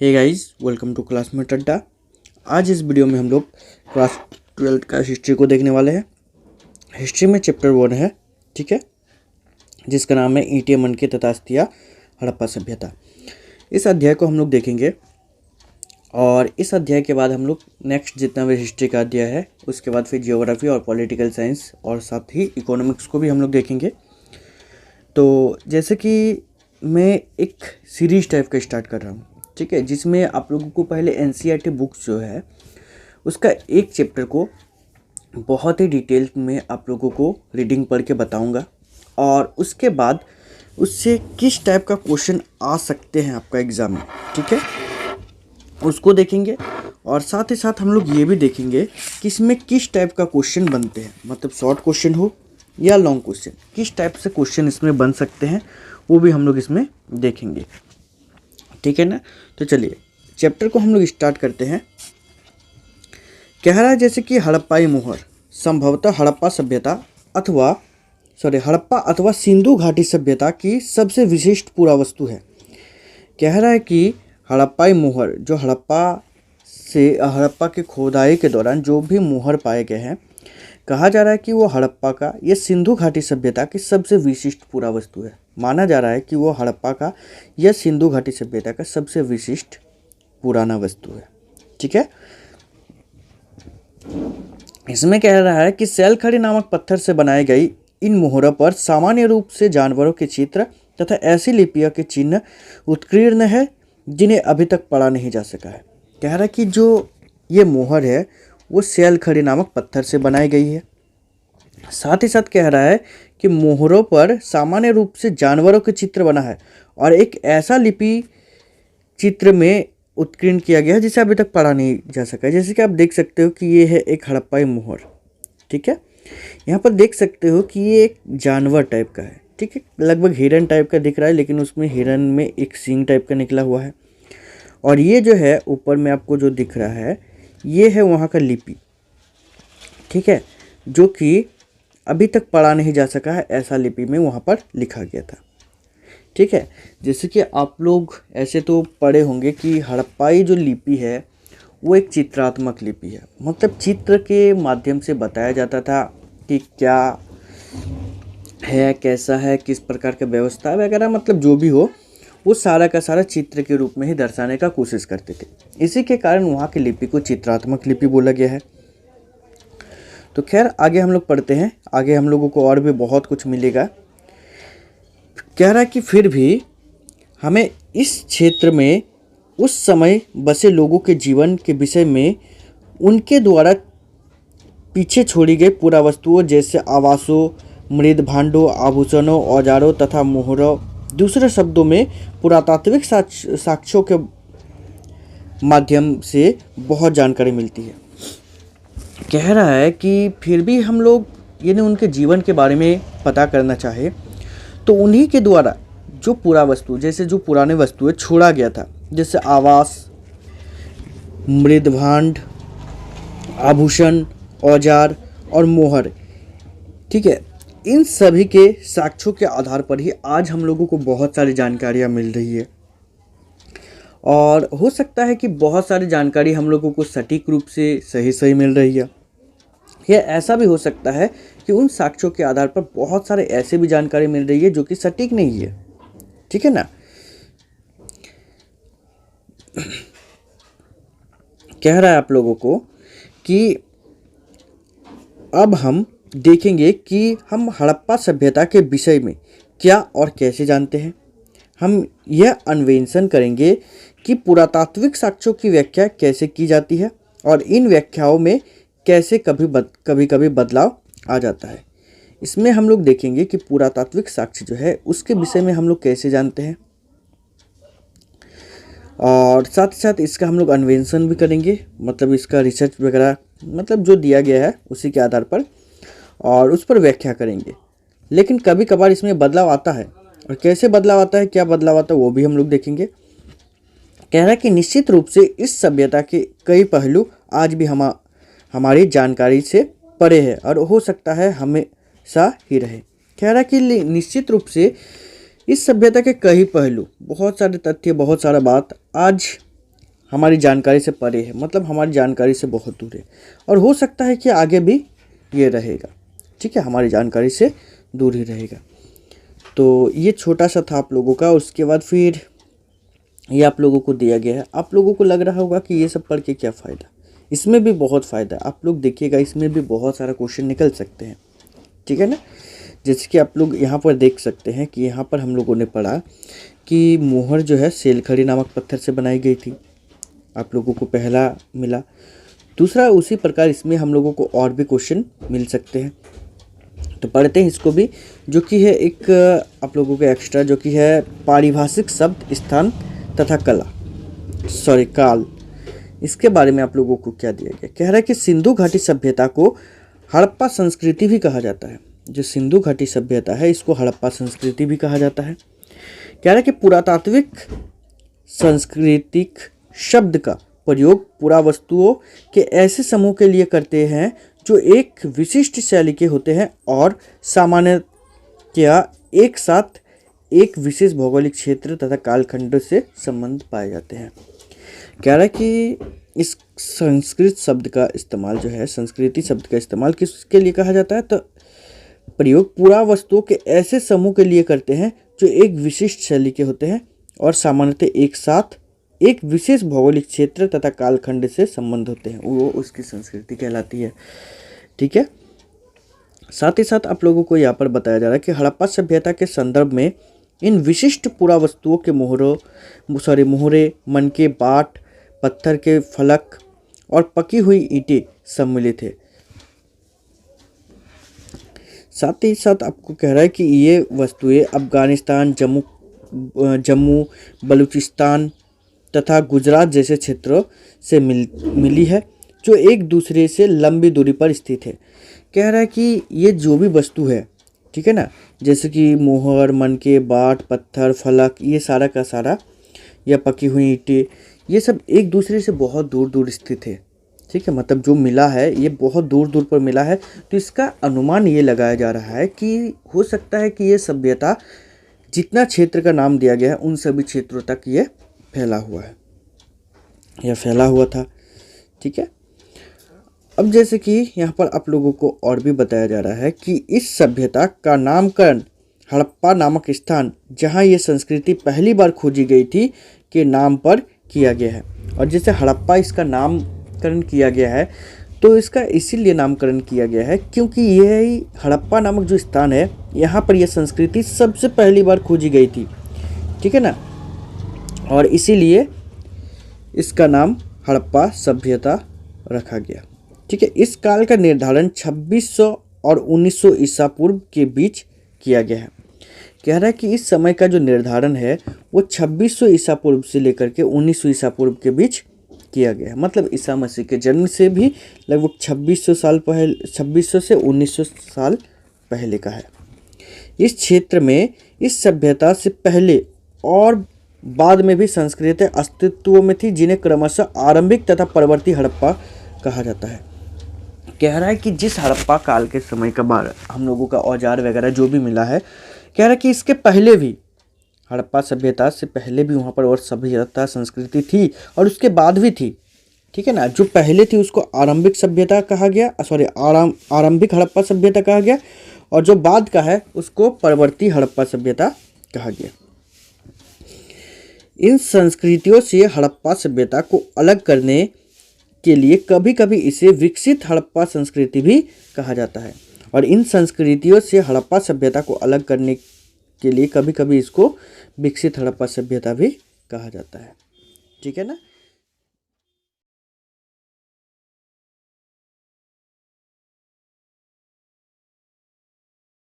Hey guys, welcome to classmate Adda. आज इस video में हम लोग क्लास 12 का हिस्ट्री को देखने वाले हैं। हिस्ट्री में चैप्टर 1 है, ठीक है, जिसका नाम है ईंटें मनके तथा अस्थियां हड़प्पा सभ्यता। इस अध्याय को हम लोग देखेंगे और इस अध्याय के बाद हम लोग नेक्स्ट जितना भी हिस्ट्री का अध्याय है उसके बाद फिर जियोग्राफी और पॉलिटिकल साइंस और साथ ही इकोनॉमिक्स को भी हम लोग देखेंगे। तो जैसे कि मैं एक सीरीज टाइप का स्टार्ट कर रहा हूँ, ठीक है, जिसमें आप लोगों को पहले एनसीईआरटी बुक्स जो है उसका एक चैप्टर को बहुत ही डिटेल में आप लोगों को रीडिंग पढ़ के बताऊंगा और उसके बाद उससे किस टाइप का क्वेश्चन आ सकते हैं आपका एग्ज़ाम में, ठीक है, उसको देखेंगे। और साथ ही साथ हम लोग ये भी देखेंगे कि इसमें किस टाइप का क्वेश्चन बनते हैं, मतलब शॉर्ट क्वेश्चन हो या लॉन्ग क्वेश्चन, किस टाइप से क्वेश्चन इसमें बन सकते हैं वो भी हम लोग इसमें देखेंगे, ठीक है ना। तो चलिए चैप्टर को हम लोग स्टार्ट करते हैं। कह रहा है जैसे कि हड़प्पाई मोहर संभवतः हड़प्पा अथवा सिंधु घाटी सभ्यता की सबसे विशिष्ट पुरावस्तु है। कह रहा है कि हड़प्पाई मोहर जो हड़प्पा के खोदाई के दौरान जो भी मोहर पाए गए हैं, कहा जा रहा है कि वो हड़प्पा का या सिंधु घाटी सभ्यता की सबसे विशिष्ट पुरावस्तु है। माना जा रहा है कि वो हड़प्पा का या सिंधु घाटी सभ्यता का सबसे विशिष्ट पुराना वस्तु है, ठीक है। इसमें कह रहा है कि सैलखड़ी नामक पत्थर से बनाई गई इन मोहरों पर सामान्य रूप से जानवरों के चित्र तथा ऐसी लिपियों के चिन्ह उत्कीर्ण है जिन्हें अभी तक पढ़ा नहीं जा सका है। कह रहा है कि जो ये मोहर है वो सैलखड़ी नामक पत्थर से बनाई गई है। साथ ही साथ कह रहा है कि मोहरों पर सामान्य रूप से जानवरों के चित्र बना है और एक ऐसा लिपि चित्र में उत्कीर्ण किया गया है जिसे अभी तक पढ़ा नहीं जा सका है। जैसे कि आप देख सकते हो कि ये है एक हड़प्पाई मोहर, ठीक है। यहाँ पर देख सकते हो कि ये एक जानवर टाइप का है, ठीक है, लगभग हिरन टाइप का दिख रहा है, लेकिन उसमें हिरन में एक सींग टाइप का निकला हुआ है। और ये जो है ऊपर में आपको जो दिख रहा है ये है वहाँ का लिपि, ठीक है, जो कि अभी तक पढ़ा नहीं जा सका है, ऐसा लिपि में वहाँ पर लिखा गया था, ठीक है। जैसे कि आप लोग ऐसे तो पढ़े होंगे कि हड़प्पाई जो लिपि है वो एक चित्रात्मक लिपि है, मतलब चित्र के माध्यम से बताया जाता था कि क्या है, कैसा है, किस प्रकार का व्यवस्था वगैरह, मतलब जो भी हो वो सारा का सारा चित्र के रूप में ही दर्शाने का कोशिश करते थे। इसी के कारण वहाँ की लिपि को चित्रात्मक लिपि बोला गया है। तो खैर आगे हम लोग पढ़ते हैं, आगे हम लोगों को और भी बहुत कुछ मिलेगा। कह रहा है कि फिर भी हमें इस क्षेत्र में उस समय बसे लोगों के जीवन के विषय में उनके द्वारा पीछे छोड़ी गई पुरावस्तुओं जैसे आवासों, मृद भांडों, आभूषणों, औजारों तथा मोहरों, दूसरे शब्दों में पुरातात्विक साक्ष्यों के माध्यम से बहुत जानकारी मिलती है। कह रहा है कि फिर भी हम लोग यानी उनके जीवन के बारे में पता करना चाहे तो उन्हीं के द्वारा जो पुरावस्तु जैसे जो पुराने वस्तुएं छोड़ा गया था, जैसे आवास, मृदभांड, आभूषण, औजार और मोहर, ठीक है, इन सभी के साक्ष्यों के आधार पर ही आज हम लोगों को बहुत सारी जानकारियाँ मिल रही है। और हो सकता है कि बहुत सारी जानकारी हम लोगों को सटीक रूप से सही मिल रही है, या ऐसा भी हो सकता है कि उन साक्ष्यों के आधार पर बहुत सारे ऐसे भी जानकारी मिल रही है जो कि सटीक नहीं है, ठीक है ना। कह रहा है आप लोगों को कि अब हम देखेंगे कि हम हड़प्पा सभ्यता के विषय में क्या और कैसे जानते हैं। हम यह अन्वेषण करेंगे कि पुरातात्विक साक्ष्यों की व्याख्या कैसे की जाती है और इन व्याख्याओं में कैसे कभी कभी बदलाव आ जाता है। इसमें हम लोग देखेंगे कि पुरातात्विक साक्ष्य जो है उसके विषय में हम लोग कैसे जानते हैं और साथ ही साथ इसका हम लोग अन्वेषण भी करेंगे, मतलब इसका रिसर्च वगैरह, मतलब जो दिया गया है उसी के आधार पर, और उस पर व्याख्या करेंगे। लेकिन कभी कभार इसमें बदलाव आता है और कैसे बदलाव आता है, क्या बदलाव आता है वो भी हम लोग देखेंगे। कह रहा है कि निश्चित रूप से इस सभ्यता के कई पहलू आज भी हमारी जानकारी से परे है और हो सकता है हमेशा ही रहे। कह रहा है कि निश्चित रूप से इस सभ्यता के कई पहलू, बहुत सारे तथ्य, बहुत सारा बात आज हमारी जानकारी से परे है, मतलब हमारी जानकारी से बहुत दूर है और हो सकता है कि आगे भी ये रहेगा। ठीक है, हमारी जानकारी से दूर ही रहेगा। तो ये छोटा सा था आप लोगों का। उसके बाद फिर ये आप लोगों को दिया गया है। आप लोगों को लग रहा होगा कि ये सब पढ़ के क्या फ़ायदा, इसमें भी बहुत फ़ायदा है। आप लोग देखिएगा, इसमें भी बहुत सारा क्वेश्चन निकल सकते हैं। ठीक है ना। जैसे कि आप लोग यहाँ पर देख सकते हैं कि यहाँ पर हम लोगों ने पढ़ा कि मोहर जो है सेलखड़ी नामक पत्थर से बनाई गई थी। आप लोगों को पहला मिला। दूसरा, उसी प्रकार इसमें हम लोगों को और भी क्वेश्चन मिल सकते हैं, तो पढ़ते हैं इसको भी, जो कि है एक आप लोगों को एक्स्ट्रा, जो कि है पारिभाषिक शब्द स्थान तथा काल। इसके बारे में आप लोगों को क्या दिया गया। कह रहा है कि सिंधु घाटी सभ्यता को हड़प्पा संस्कृति भी कहा जाता है। जो सिंधु घाटी सभ्यता है इसको हड़प्पा संस्कृति भी कहा जाता है। कह रहा है कि पुरातात्विक सांस्कृतिक शब्द का प्रयोग पुरावस्तुओं के ऐसे समूह के लिए करते हैं जो एक विशिष्ट शैली के होते हैं और सामान्यतया एक साथ एक विशेष भौगोलिक क्षेत्र तथा कालखंड से संबंध पाए जाते हैं। कह रहा है कि इस संस्कृत शब्द का इस्तेमाल जो है, संस्कृति शब्द का इस्तेमाल किसके लिए कहा जाता है, तो प्रयोग पुरावस्तुओं के ऐसे समूह के लिए करते हैं जो एक विशिष्ट शैली के होते हैं और सामान्यतः एक साथ एक विशेष भौगोलिक क्षेत्र तथा कालखंड से संबंध होते हैं, वो उसकी संस्कृति कहलाती है। ठीक है। साथ ही साथ आप लोगों को यहाँ पर बताया जा रहा है कि हड़प्पा सभ्यता के संदर्भ में इन विशिष्ट पुरावस्तुओं के मोहरे, मनके, बाट, पत्थर के फलक और पकी हुई ईंटें सम्मिलित है। साथ ही साथ आपको कह रहा है कि ये वस्तुएं अफगानिस्तान, जम्मू, बलूचिस्तान तथा गुजरात जैसे क्षेत्रों से मिली है, जो एक दूसरे से लंबी दूरी पर स्थित है। कह रहा है कि ये जो भी वस्तु है, ठीक है ना, जैसे कि मोहर, मनके, बाट, पत्थर, फलक, ये सारा का सारा, या पकी हुई ईंटें, ये सब एक दूसरे से बहुत दूर दूर स्थित है। ठीक है, मतलब जो मिला है ये बहुत दूर दूर पर मिला है, तो इसका अनुमान ये लगाया जा रहा है कि हो सकता है कि ये सभ्यता जितना क्षेत्र का नाम दिया गया है उन सभी क्षेत्रों तक ये फैला हुआ है या फैला हुआ था। ठीक है। अब जैसे कि यहाँ पर आप लोगों को और भी बताया जा रहा है कि इस सभ्यता का नामकरण हड़प्पा नामक स्थान जहाँ ये संस्कृति पहली बार खोजी गई थी के नाम पर किया गया है। और जैसे हड़प्पा इसका नामकरण किया गया है, तो इसका इसीलिए नामकरण किया गया है क्योंकि यही हड़प्पा नामक जो स्थान है, यहाँ पर यह संस्कृति सबसे पहली बार खोजी गई थी। ठीक है ना, और इसीलिए इसका नाम हड़प्पा सभ्यता रखा गया। ठीक है। इस काल का निर्धारण 2600 और 1900 ईसा पूर्व के बीच किया गया है। कह रहा है कि इस समय का जो निर्धारण है वो 2600 ईसा पूर्व से लेकर के 1900 ईसा पूर्व के बीच किया गया है। मतलब ईसा मसीह के जन्म से भी लगभग 2600 साल पहले, 2600 से 1900 साल पहले का है। इस क्षेत्र में इस सभ्यता से पहले और बाद में भी संस्कृति अस्तित्व में थी, जिन्हें क्रमशः आरंभिक तथा परवर्ती हड़प्पा कहा जाता है। कह रहा है कि जिस हड़प्पा काल के समय का बार हम लोगों का औजार वगैरह जो भी मिला है, कह रहा है कि इसके पहले भी, हड़प्पा सभ्यता से पहले भी वहाँ पर और सभ्यता संस्कृति थी और उसके बाद भी थी। ठीक है ना। जो पहले थी उसको आरंभिक सभ्यता कहा गया, आरंभिक हड़प्पा सभ्यता कहा गया, और जो बाद का है उसको परवर्ती हड़प्पा सभ्यता कहा गया। इन संस्कृतियों से हड़प्पा सभ्यता को अलग करने के लिए कभी कभी इसे विकसित हड़प्पा संस्कृति भी कहा जाता है, और इन संस्कृतियों से हड़प्पा सभ्यता को अलग करने के लिए कभी कभी इसको विकसित हड़प्पा सभ्यता भी कहा जाता है। ठीक है ना।